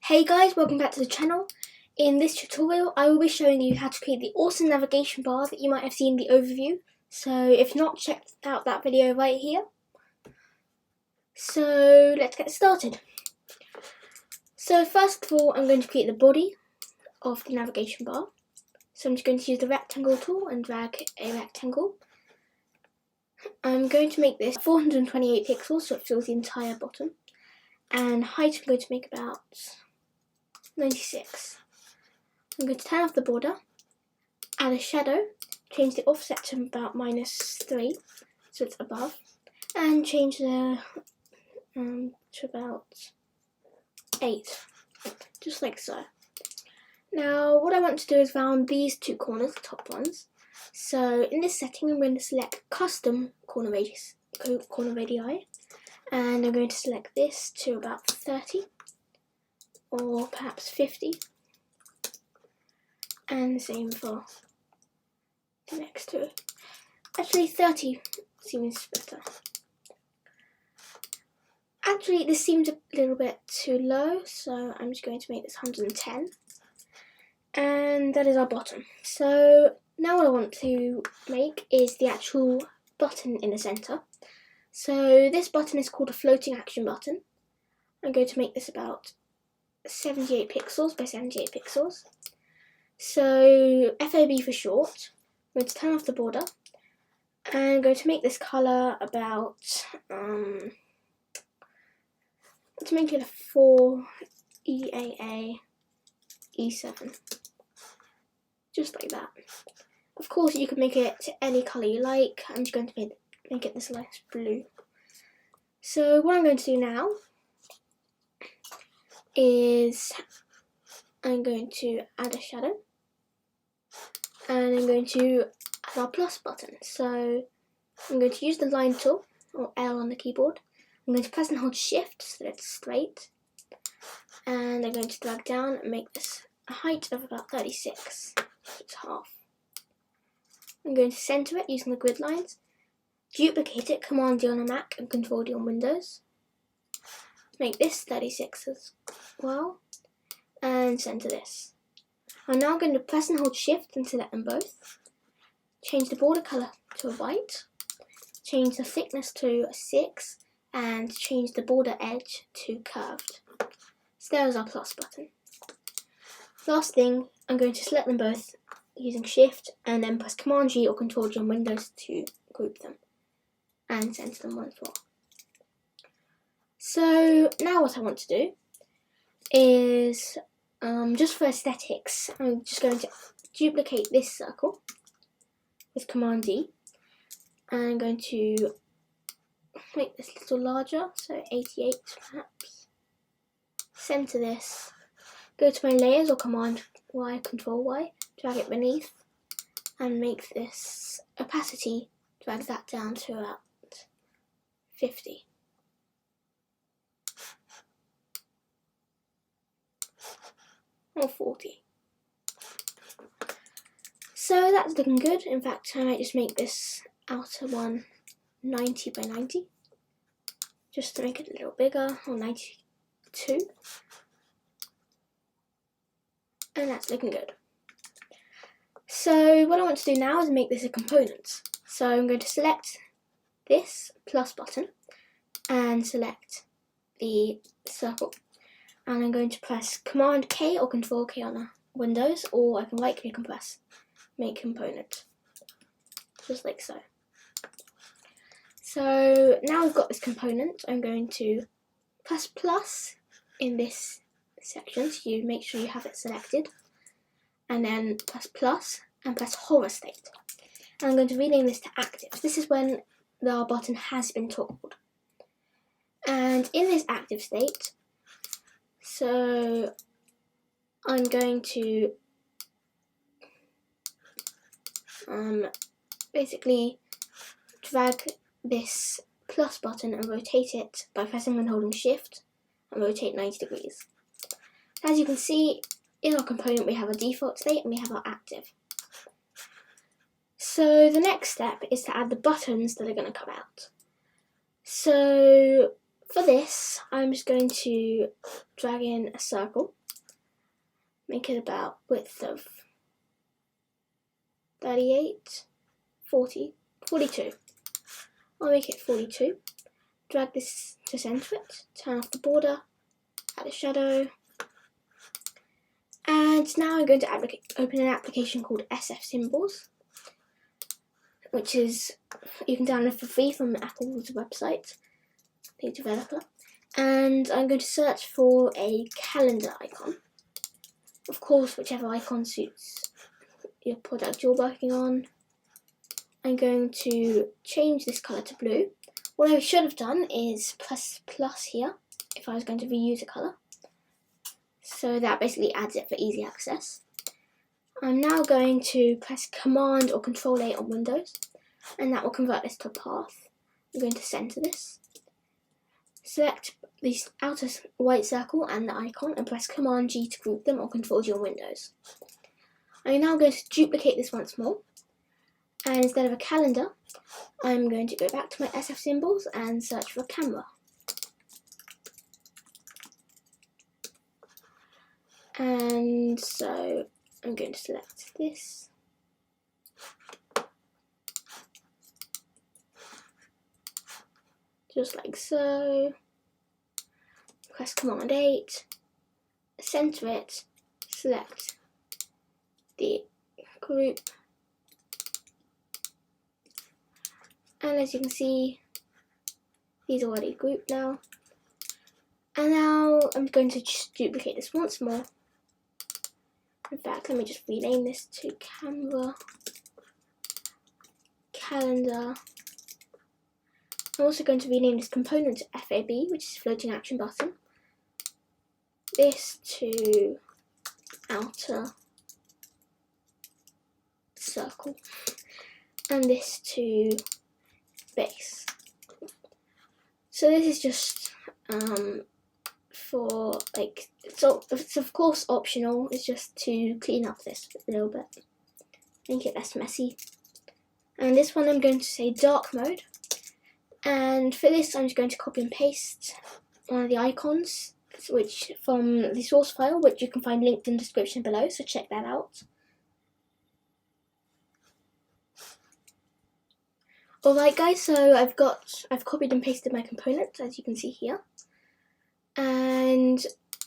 Hey guys, welcome back to the channel. In this tutorial I will be showing you how to create the awesome navigation bar that you might have seen in the overview. So if not, check out that video right here. So let's get started. So first of all, I'm going to create the body of the navigation bar. So I'm just going to use the rectangle tool and drag a rectangle. I'm going to make this 428 pixels so it fills the entire bottom. And height I'm going to make about 96. I'm going to turn off the border, add a shadow, change the offset to about -3, so it's above, and change the to about 8, just like so. Now what I want to do is round these two corners, the top ones. So in this setting I'm going to select custom corner radii, and I'm going to select this to about 30 or perhaps 50, and the same for the next two. Actually 30 seems better. Actually this seems a little bit too low, so I'm just going to make this 110, and that is our bottom. So now what I want to make is the actual button in the centre. So this button is called a floating action button. I'm going to make this about 78 pixels by 78 pixels. So FOB for short. I'm going to turn off the border, and I'm going to make this colour about, to make it a 4 EAA E7, just like that. Of course you can make it to any colour you like. I'm just going to make it this nice blue. So what I'm going to do now is I'm going to add a shadow, and I'm going to add our plus button. So I'm going to use the line tool, or L on the keyboard. I'm going to press and hold shift so that it's straight, and I'm going to drag down and make this a height of about 36, so it's half. I'm going to centre it using the grid lines, duplicate it, Command D on a Mac and Control D on Windows. Make this 36 as well, and centre this. I'm now going to press and hold shift and select them both. Change the border colour to a white, change the thickness to a 6, and change the border edge to curved. So there's our plus button. Last thing, I'm going to select them both using shift and then press Command G or Control G on Windows to group them and centre them once more. So now what I want to do is, just for aesthetics, I'm just going to duplicate this circle with Command D, and I'm going to make this a little larger, so 88 perhaps. Centre this, go to my layers or Command Y, Control Y, drag it beneath, and make this opacity, drag that down to about 50. Or 40. So that's looking good. In fact, I might just make this outer one 90 by 90, just to make it a little bigger, or 92. And that's looking good. So what I want to do now is make this a component. So I'm going to select this plus button and select the circle, and I'm going to press Command K or Control K on a Windows, or I can right click and press Make Component, just like so. So now we've got this component, I'm going to press plus in this section, so you make sure you have it selected, and then press plus and press hover state. And I'm going to rename this to active. This is when our button has been toggled. And in this active state, so I'm going to basically drag this plus button and rotate it by pressing and holding shift, and rotate 90 degrees. As you can see, in our component we have a default state and we have our active. So the next step is to add the buttons that are going to come out. So For this, I'm just going to drag in a circle, make it about width of 38, 40, 42. I'll make it 42. Drag this to center it, turn off the border, add a shadow, and now I'm going to open an application called SF Symbols, which is you can download for free from Apple's website, the developer. And I'm going to search for a calendar icon. Of course, whichever icon suits your product you're working on. I'm going to change this colour to blue. What I should have done is press plus here if I was going to reuse a colour. So that basically adds it for easy access. I'm now going to press Command or Control A on Windows, and that will convert this to a path. I'm going to centre this. Select the outer white circle and the icon and press Command G to group them, or Control G on Windows. I'm now going to duplicate this once more, and instead of a calendar, I'm going to go back to my SF Symbols and search for camera. And so I'm going to select this. Just like so. Press Command 8, center it, select the group, and as you can see, these are already grouped now. And now I'm going to just duplicate this once more. In fact, let me just rename this to camera, calendar. I'm also going to rename this component to FAB, which is floating action button. This to outer circle, and this to base. So this is just for like, so it's of course optional. It's just to clean up this a little bit, make it less messy. And this one I'm going to say dark mode. And for this, I'm just going to copy and paste one of the icons, which from the source file, which you can find linked in the description below, so check that out. Alright guys, so I've copied and pasted my component, as you can see here. And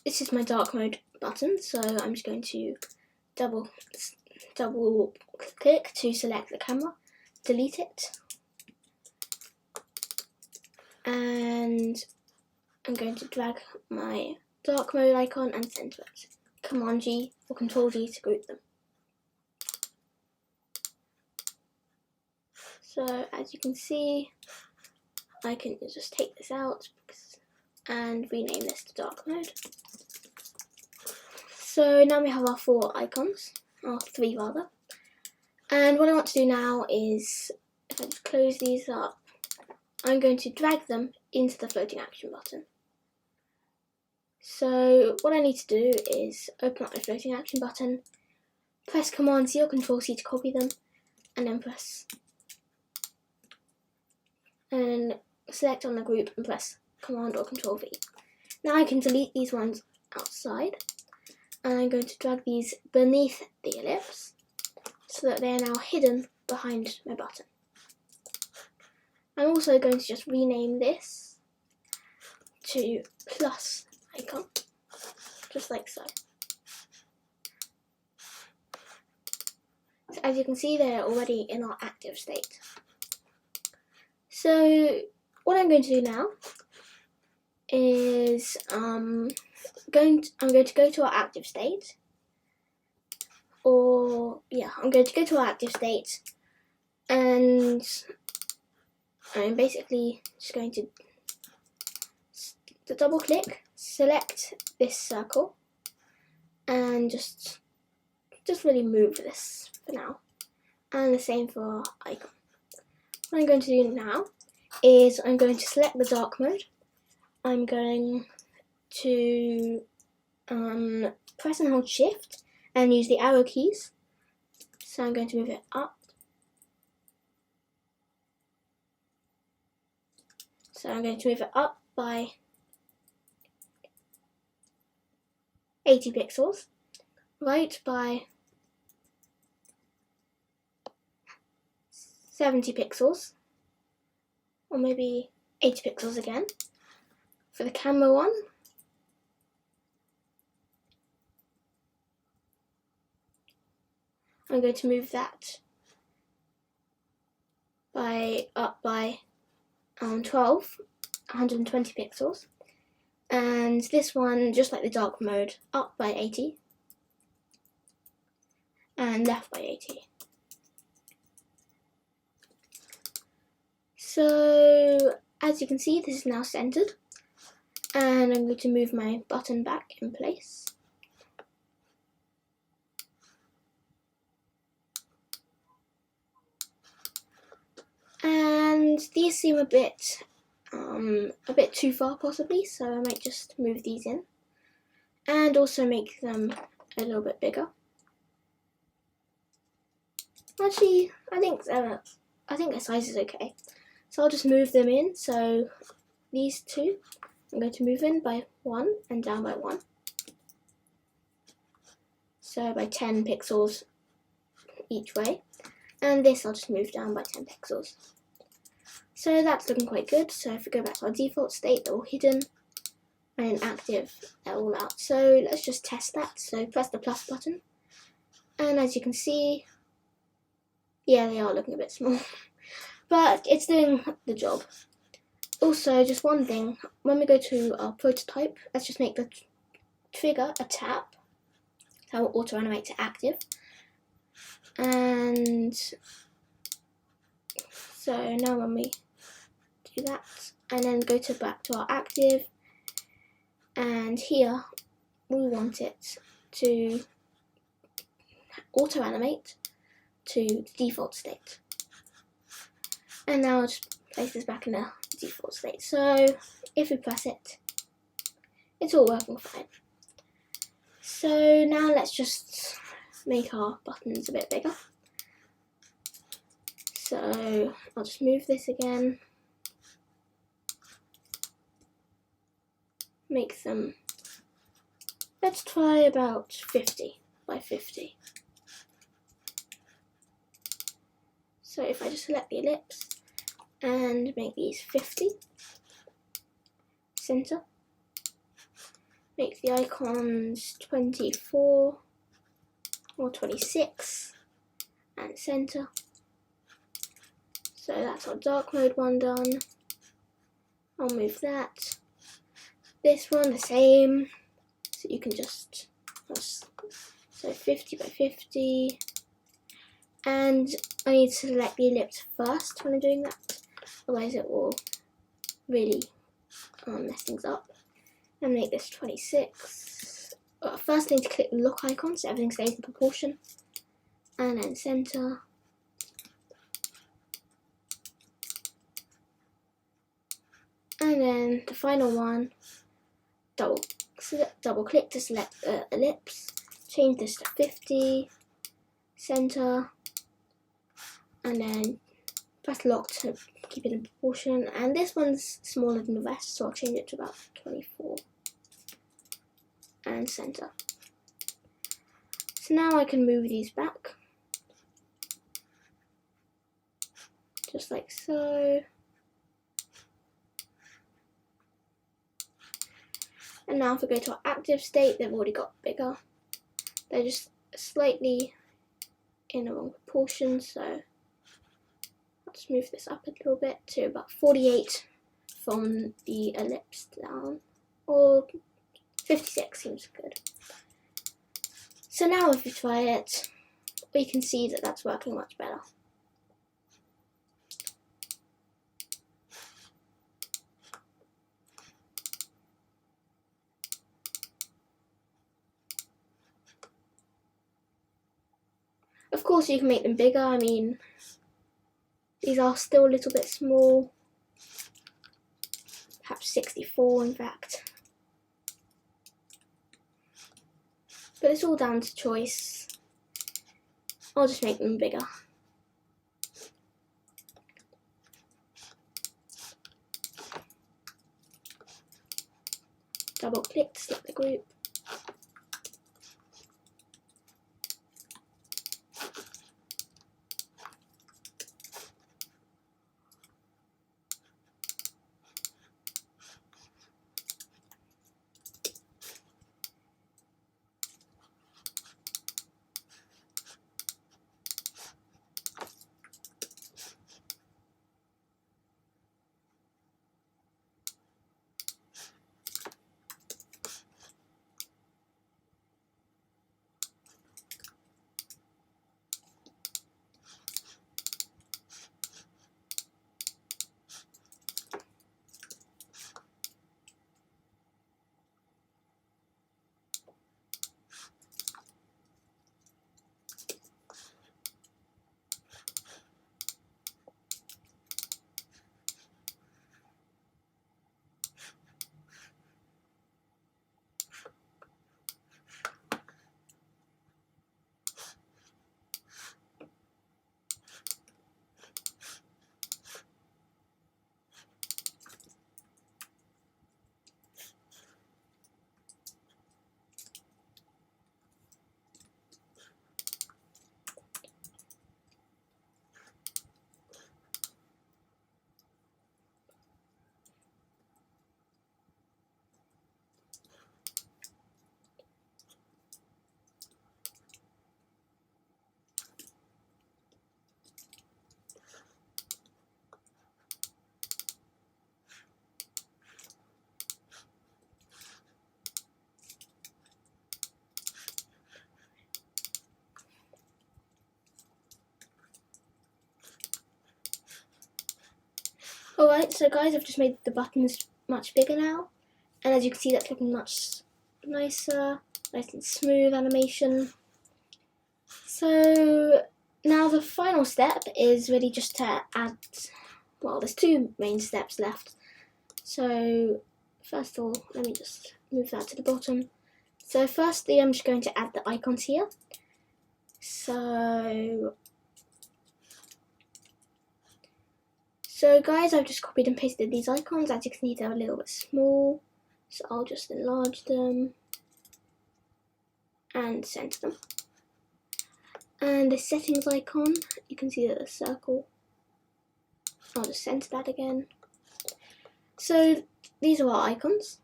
this is my dark mode button, so I'm just going to double click to select the camera, delete it. And I'm going to drag my dark mode icon and center it. Command G or Control G to group them. So as you can see, I can just take this out and rename this to dark mode. So now we have our 4 icons, or 3 rather. And what I want to do now is, if I just close these up, I'm going to drag them into the floating action button. So what I need to do is open up my floating action button, press Command C or Control C to copy them, and then select on the group and press Command or Control V. Now I can delete these ones outside, and I'm going to drag these beneath the ellipse so that they are now hidden behind my button. I'm also going to just rename this to plus icon, just like so. So as you can see, they're already in our active state. So what I'm going to do now is I'm going to go to our active state, I'm going to go to our active state, and I'm basically just going to double click, select this circle, and just really move this for now. And the same for our icon. What I'm going to do now is I'm going to select the dark mode. I'm going to press and hold shift and use the arrow keys. So I'm going to move it up. So I'm going to move it up by 80 pixels, right by 70 pixels, or maybe 80 pixels again. For the camera one, I'm going to move that up by 120 pixels, and this one, just like the dark mode, up by 80 and left by 80. So as you can see, this is now centered, and I'm going to move my button back in place. And these seem a bit too far possibly, so I might just move these in and also make them a little bit bigger. Actually, I think their size is okay, so I'll just move them in. So these two I'm going to move in by 1 and down by 1, so by 10 pixels each way, and this I'll just move down by 10 pixels. So that's looking quite good. So if we go back to our default state, they're all hidden, and in active, they're all out. So let's just test that. So press the plus button, and as you can see, yeah, they are looking a bit small, but it's doing the job. Also, just one thing, when we go to our prototype, let's just make the trigger a tap, that will auto animate to active. And so now when we do that, and then go back to our active, and here we want it to auto animate to the default state. And now I'll just place this back in the default state. So if we press it, it's all working fine. So now let's just make our buttons a bit bigger. So I'll just move this again, make them, let's try about 50 by 50. So if I just select the ellipse and make these 50, center, make the icons 24 or 26 and center. So that's our dark mode one done. I'll move that. This one the same, so you can just, so 50 by 50. And I need to select the ellipse first when I'm doing that, otherwise it will really mess things up. And make this 26. First I need to click the lock icon so everything stays in proportion, and then center. And then the final one, double click to select the ellipse, change this to 50, center, and then press lock to keep it in proportion. And this one's smaller than the rest, so I'll change it to about 24 and center. So now I can move these back, just like so. And now if we go to our active state, they've already got bigger. They're just slightly in the wrong proportion, so I'll just move this up a little bit to about 48 from the ellipse down, or 56 seems good. So now if we try it, we can see that that's working much better. Of course you can make them bigger. I mean, these are still a little bit small, perhaps 64 in fact. But it's all down to choice. I'll just make them bigger. double click to select the group. Alright, so guys, I've just made the buttons much bigger now, and as you can see, that's looking much nicer, nice and smooth animation. So now the final step is really just to add, well, there's two main steps left. So first of all, let me just move that to the bottom. So firstly, I'm just going to add the icons here. So guys, I've just copied and pasted these icons. As you can see, they're a little bit small, so I'll just enlarge them and center them. And the settings icon, you can see that the circle, I'll just center that again. So these are our icons.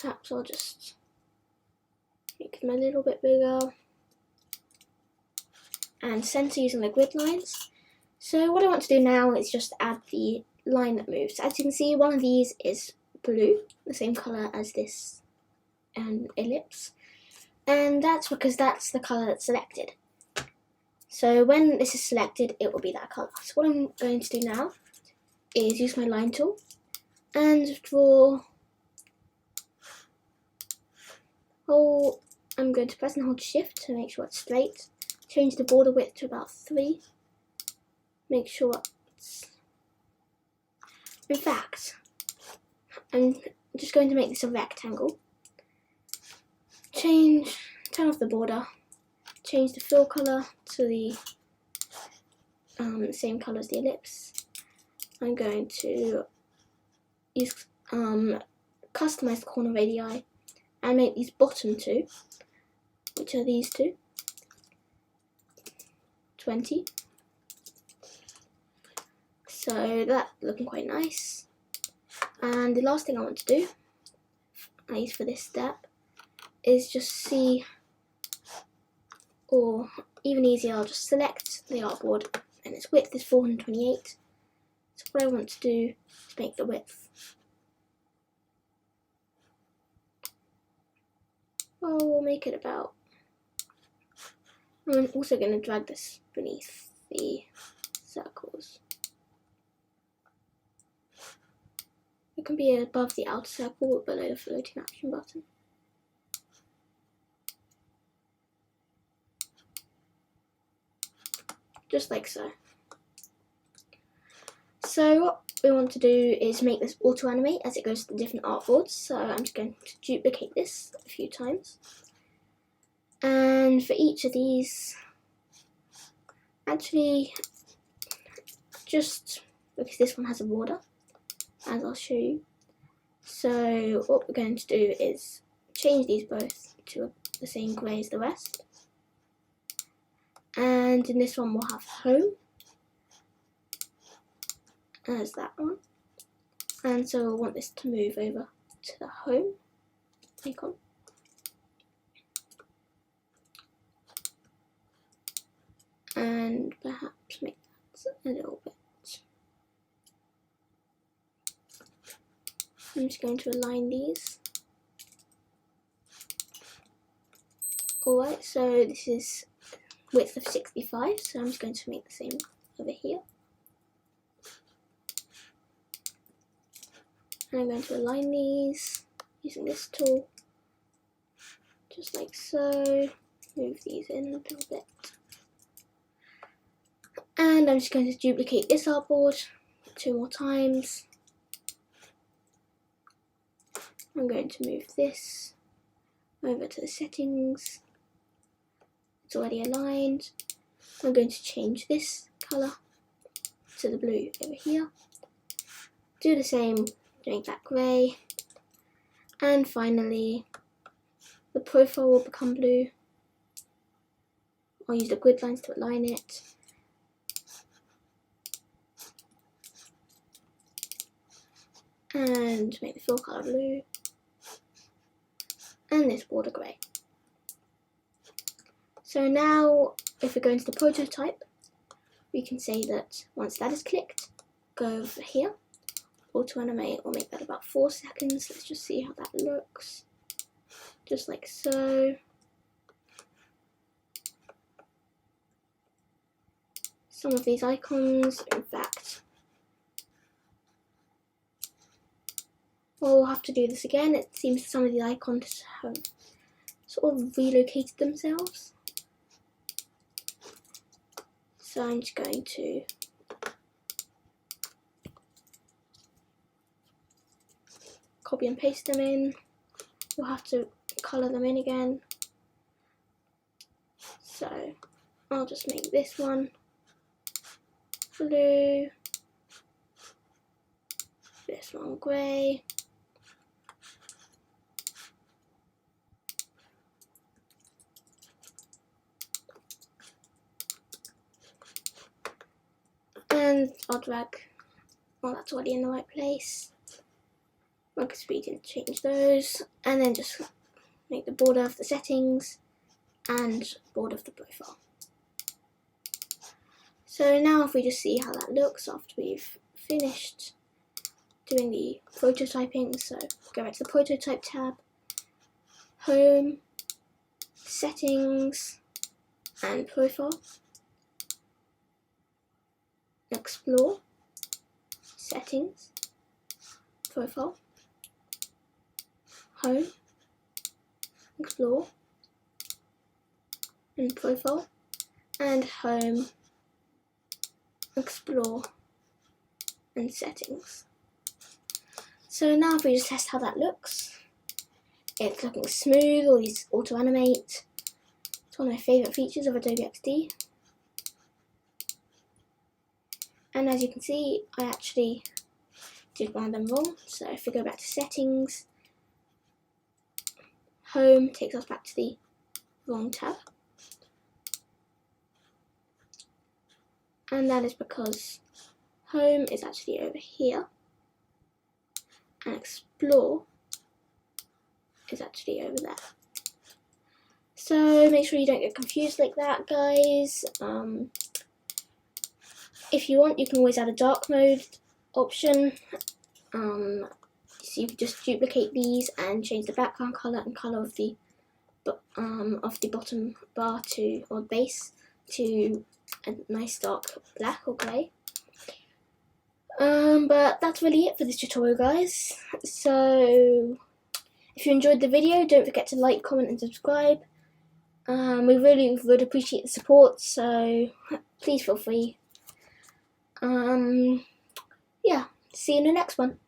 Perhaps I'll just make them a little bit bigger and center using the grid lines. So what I want to do now is just add the line that moves. As you can see, one of these is blue, the same colour as this ellipse, and that's because that's the colour that's selected. So when this is selected, it will be that colour. So what I'm going to do now is use my line tool and draw. I'm going to press and hold shift to make sure it's straight. Change the border width to about 3. Make sure it's... In fact, I'm just going to make this a rectangle. Turn off the border. Change the fill colour to the same colour as the ellipse. I'm going to use customize the corner radii and make these bottom two, which are these two, 20. So that's looking quite nice. And the last thing I want to do, at least for this step, is just see, or even easier, I'll just select the artboard and its width is 428. So what I want to do is make the width, well, we'll make it about, I'm also going to drag this beneath the circles. It can be above the outer circle or below the floating action button. Just like so. So what we want to do is make this auto animate as it goes to the different artboards. So I'm just going to duplicate this a few times. And for each of these, actually, just because this one has a border, as I'll show you. So what we're going to do is change these both to the same grey as the rest. And in this one we'll have home as that one. And so we'll want this to move over to the home icon. And perhaps make that a little bit. I'm just going to align these. Alright, so this is width of 65, so I'm just going to make the same over here. And I'm going to align these using this tool, just like so. Move these in a little bit. And I'm just going to duplicate this artboard 2 more times. I'm going to move this over to the settings. It's already aligned. I'm going to change this colour to the blue over here. Do the same, make that grey. And finally, the profile will become blue. I'll use the grid lines to align it. And make the fill colour blue. And this border grey. So now, if we go into the prototype, we can say that once that is clicked, go over here, auto animate, we'll make that about 4 seconds. Let's just see how that looks. Just like so. Some of these icons, in fact, we'll have to do this again. It seems some of the icons have sort of relocated themselves. So I'm just going to copy and paste them in. We'll have to colour them in again. So I'll just make this one blue, this one grey, and I'll drag, well, that's already in the right place. Drag speed and change those, and then just make the border of the settings and border of the profile. So now if we just see how that looks after we've finished doing the prototyping, so go back to the prototype tab, home, settings and profile, explore, settings, profile, home, explore and profile, and home, explore and settings. So now if we just test how that looks, it's looking smooth, all these auto animate. It's one of my favourite features of Adobe XD. And as you can see, I actually did one of them wrong. So if we go back to settings, home takes us back to the wrong tab. And that is because home is actually over here and explore is actually over there. So make sure you don't get confused like that, guys. If you want, you can always add a dark mode option. So you can just duplicate these and change the background colour and colour of the bottom bar to, or base, to a nice dark black or grey. But that's really it for this tutorial, guys. So if you enjoyed the video, don't forget to like, comment and subscribe. We really would appreciate the support, so please feel free. Yeah, see you in the next one.